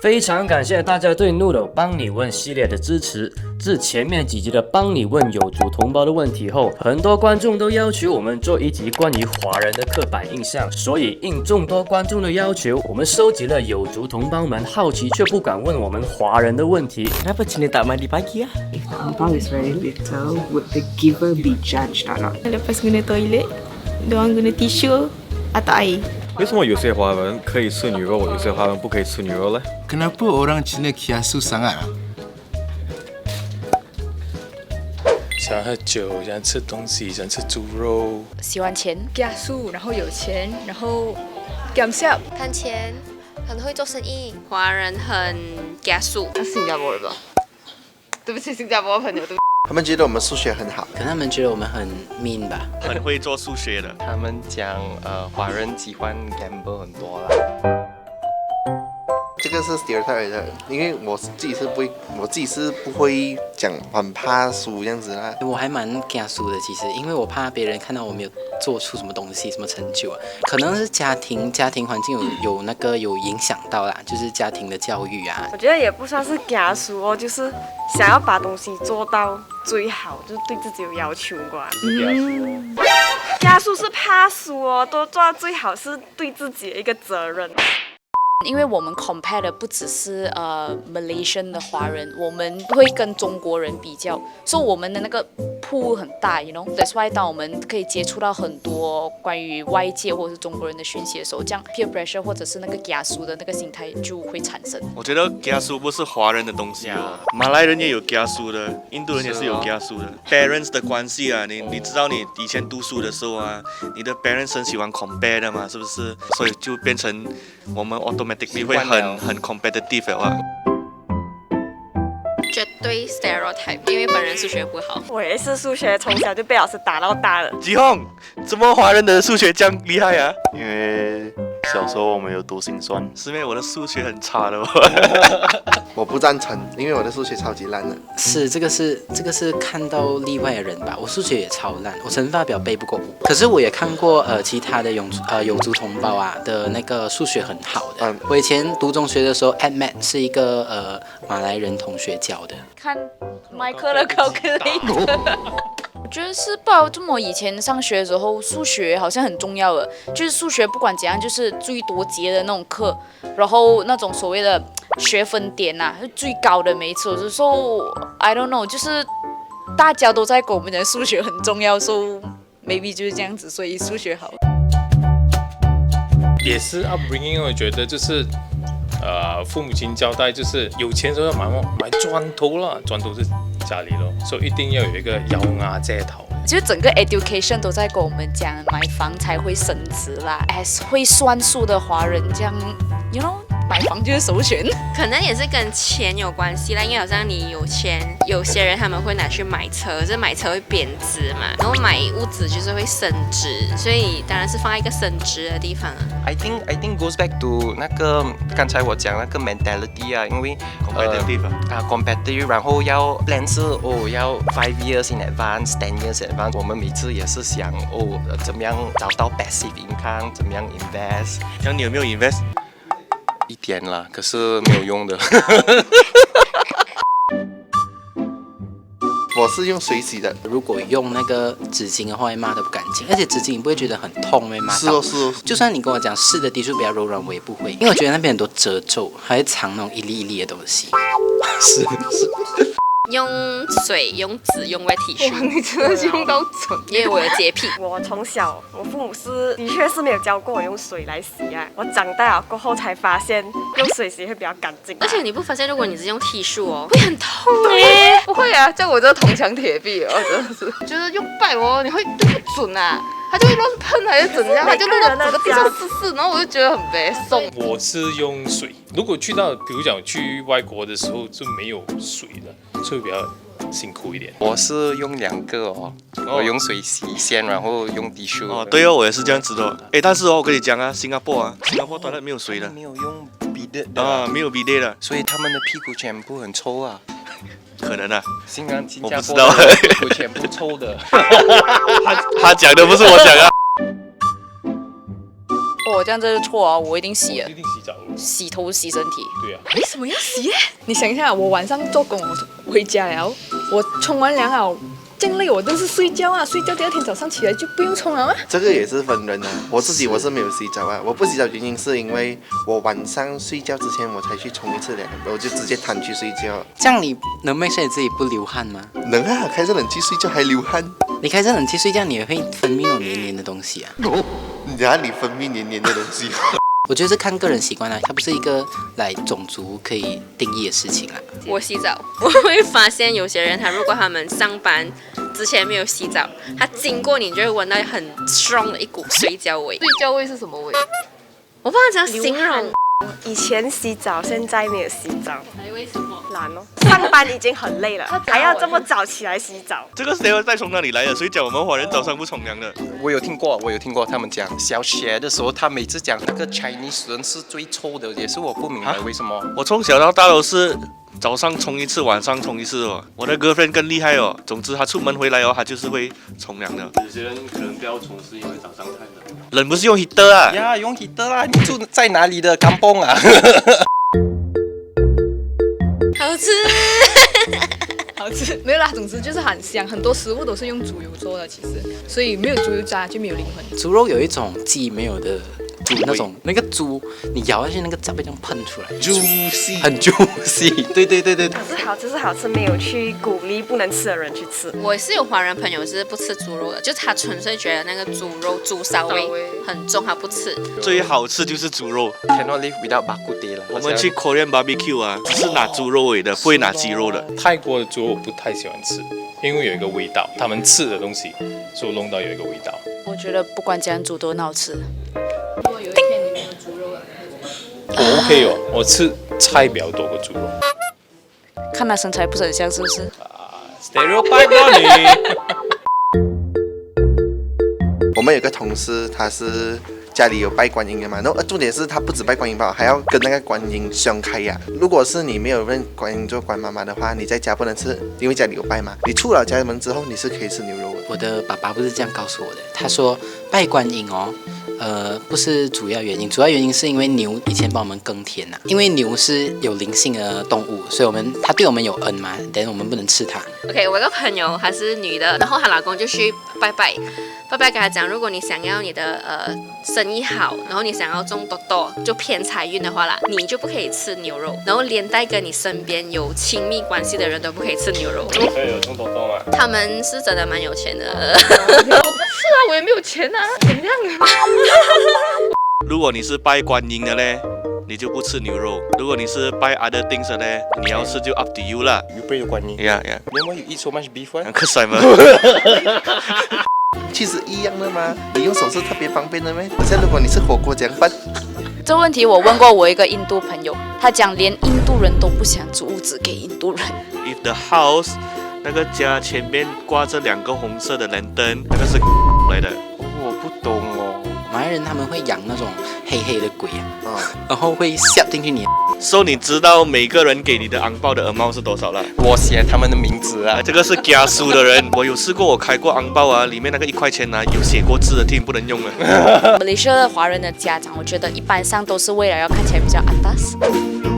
非常感谢大家对 Noodle 帮你问系列的支持。自前面几集的帮你问有族同胞的问题后，很多观众都要求我们做一集关于华人的刻板印象，所以应众多观众的要求，我们收集了有族同胞们好奇却不敢问我们华人的问题。Kenapa Cina tak mandi pagi ah? If the ampang is very little, would the giver be judged or not? Lepas guna toilet, diorang guna tisu atau air. 为什么有些华人可以吃牛肉，有些华人不可以吃牛肉呢？ Kenapa orang Cina kiasu sangat ah? 喜欢喝酒，喜欢吃东西，喜欢吃猪肉。喜欢钱，家属，然后有钱，然后感谢，贪钱，很会做生意。华人很家属。新加坡人吧？对不起，新加坡的朋友，对不起。他们觉得我们数学很好，可能他们觉得我们很 mean 吧，很会做数学的。他们讲华人喜欢 gamble 很多啦。这个是 stereotype 来的，因为我自己是不会讲很怕输这样子啦。我还蛮怕输的，其实，因为我怕别人看到我没有做出什么东西、什么成就啊。可能是家庭环境有影响到啦，就是家庭的教育啊。我觉得也不算是怕输哦，就是想要把东西做到最好，就是对自己有要求吧。怕输是怕输哦，都做到最好是对自己的一个责任。因为我们 compare 的不只是Malaysian 的华人，我们会跟中国人比较，所以我们的那个pool很大 ，you know。That's why 当我们可以接触到很多关于外界或者是中国人的讯息的时候，这样 peer pressure 或者是那个家属的那个心态就会产生。我觉得家属不是华人的东西哦，马来人也有家属的，印度人也是有家属的。Parents 的关系啊，你知道你以前读书的时候啊，你的 parents 很喜欢 compare 的嘛，是不是？所以就变成我们 automatically 会很 competitive 啊。绝对 stereotype， 因为本人数学不好。我也是数学从小就被老师打到大了。吉宏，怎么华人的数学这样厉害啊？因为小时候我们有读心算。是因为我的数学很差的。我不赞成，因为我的数学超级烂的。这个是看到例外的人吧，我数学也超烂，我乘法表背不过5。可是我也看过其他的有族同胞啊的那个数学很好的。我以前读中学的时候 ，AdMat 是一个马来人同学教的。看麦克的 calculator。我觉得是不知道这么以前上学的时候，数学好像很重要的，就是数学不管怎样，就是最多节的那种课，然后那种所谓的学分点啊，是最高的每一次。有时候 I don't know， 就是大家都在跟我们讲数学很重要，所以 maybe 就是这样子，所以数学好。也是 upbringing， 我觉得就是父母亲交代就是有钱时候要买砖头啦，砖头是家里咯，所以一定要有一个摇牙遮头。就整个 education 都在跟我们讲，买房才会升值啦。as 会算数的华人这样 ，you know， 买房就是首选。可能也是跟钱有关系啦，因为好像你有钱，有些人他们会拿去买车，这买车会贬值嘛，然后买屋子就是会升值，所以当然是放在一个升值的地方啊。I think goes back to 那个刚才我讲那个 mentality 啊，因为 competitive， 然后要 plan 是要5 years in advance， 10 years in advance。我们每次也是想怎么样找到 passive income， 怎么样 invest。像你有没有 invest？ 一点啦，可是没有用的。我是用水洗的，如果用那个纸巾的话，会抹得不干净，而且纸巾你不会觉得很痛，会抹到。是哦。就算你跟我讲湿的 tissue 比较柔软，我也不会，因为我觉得那边很多褶皱，还会藏那种一粒一粒的东西。是。用水、用纸、用 wet tissue， 你真的是用到准，因为我有洁癖。我从小，我父母的确是没有教过我用水来洗啊。我长大了过后才发现，用水洗会比较干净。而且你不发现，如果你只用 tissue 会很痛耶。不会啊，像我这铜墙铁壁哦，真的是，就是用拜哦，你会对不准啊。他就会乱喷还是怎样，他就弄到整个地上湿，然后我就觉得很悲痛。我是用水，如果去到比如讲去外国的时候就没有水的，所以比较辛苦一点。我是用2个哦，我用水洗先，然后用tissue。哦，对哦，我也是这样子的。但是我跟你讲啊，新加坡当然没有水的，没有用bidet 的啊，没有 bidet 的，所以他们的屁股全部很臭啊。可能啊，新加坡的屁股全部臭的。他讲的不是我讲啊。我这样子错啊，我一定洗啊，一定洗澡，洗头洗身体。对啊，为什么要洗？你想一下，我晚上做工，我回家了，我冲完凉了。这样累我都是睡觉啊，睡觉第二天早上起来就不用冲了吗？这个也是分人啊，我自己我是没有洗澡啊，我不洗澡原因是因为我晚上睡觉之前我才去冲一次凉，我就直接躺去睡觉。这样你能 make sure 你自己不流汗吗？能啊，开着冷气睡觉还流汗。你开着冷气睡觉，你也会分泌那种黏黏的东西啊。哪里分泌黏黏的东西？我觉得是看个人习惯啊，它不是一个来种族可以定义的事情啊。我洗澡，我会发现有些人如果他们上班之前没有洗澡，他经过你就会闻到很 strong 的一股睡觉味。睡觉味是什么味？我不知道怎样形容。以前洗澡，现在没有洗澡，为什么？懒哦。上班已经很累了，还要这么早起来洗澡。这个 stereotype 从哪里来的？谁讲我们华人早上不冲凉的？我有听过，他们讲小学的时候，他每次讲那个 Chinese 人是最臭的，也是我不明白为什么。我从小到大都是早上冲一次，晚上冲一次哦。我的 girlfriend 更厉害哦，总之她出门回来哦，她就是会冲凉的。有些人可能不要冲，是因为早上太冷。冷不是用 heater 啊？呀，用 heater 啦！你住在哪里的kampong啊？好吃。好吃没有啦，总之就是很香，很多食物都是用猪油做的，其实，所以没有猪油渣就没有灵魂。猪肉有一种鸡没有的猪那种，那个猪你咬下去那个汁会这样喷出来，juicy，很 juicy， 对。可是好吃，没有去鼓励不能吃的人去吃。我是有华人朋友是不吃猪肉的，就他纯粹觉得那个猪肉猪骚味很重，他不吃。最好吃就是猪肉 ，cannot live without bak kut teh 了。我们去 Korean barbecue 啊，只是拿猪肉味的，不会拿鸡肉的。泰国的猪肉我不太喜欢吃，因为有一个味道，他们吃的东西所弄到有一个味道。我觉得不管怎样煮都很好吃。如果有一天你没有猪肉了，我 OK 哦，我吃菜比较多过猪肉。看他身材不是很像，是不是？Stereotype 到你。我们有个同事，他是家里有拜观音的嘛，然后重点是他不止拜观音吧，还要跟那个观音相开呀。如果是你没有认观音做观妈妈的话，你在家不能吃，因为家里有拜嘛。你出了家门之后，你是可以吃牛肉的。我的爸爸不是这样告诉我的，他说拜观音哦。不是主要原因，主要原因是因为牛以前帮我们耕田呐，因为牛是有灵性的动物，所以它对我们有恩嘛，但我们不能吃它。OK， 我有个朋友她是女的，然后她老公就去拜拜跟她讲，如果你想要你的生意好，然后你想要中多多就偏财运的话啦，你就不可以吃牛肉，然后连带跟你身边有亲密关系的人都不可以吃牛肉。所以有中多多嘛？他们是真的蛮有钱的。是啊，我也没有钱啊，怎样啊？如果你是拜观音的嘞，你就不吃牛肉；如果你是拜 other things 的嘞，你要吃就 up to you 啦。 You pray to 观音。Yeah. Then why you eat so much beef? 可帅吗？其实一样的嘛，你用手是特别方便的咩？而且如果你是火锅怎样办？这问题我问过我一个印度朋友，他讲连印度人都不想租屋子给印度人。If the house 那个家前面挂着2个红色的蓝灯，那个是来的。我不懂哦。马来人他们会养那种黑黑的鬼啊，然后会下进去你。So 你知道每个人给你的昂包的 amount 是多少了？我写他们的名字啊。这个是家书的人，我有试过，我开过昂包啊，里面那个1块钱啊，有写过字的，听不能用了。马来西亚的华人的家长，我觉得一般上都是为了要看起来比较atas。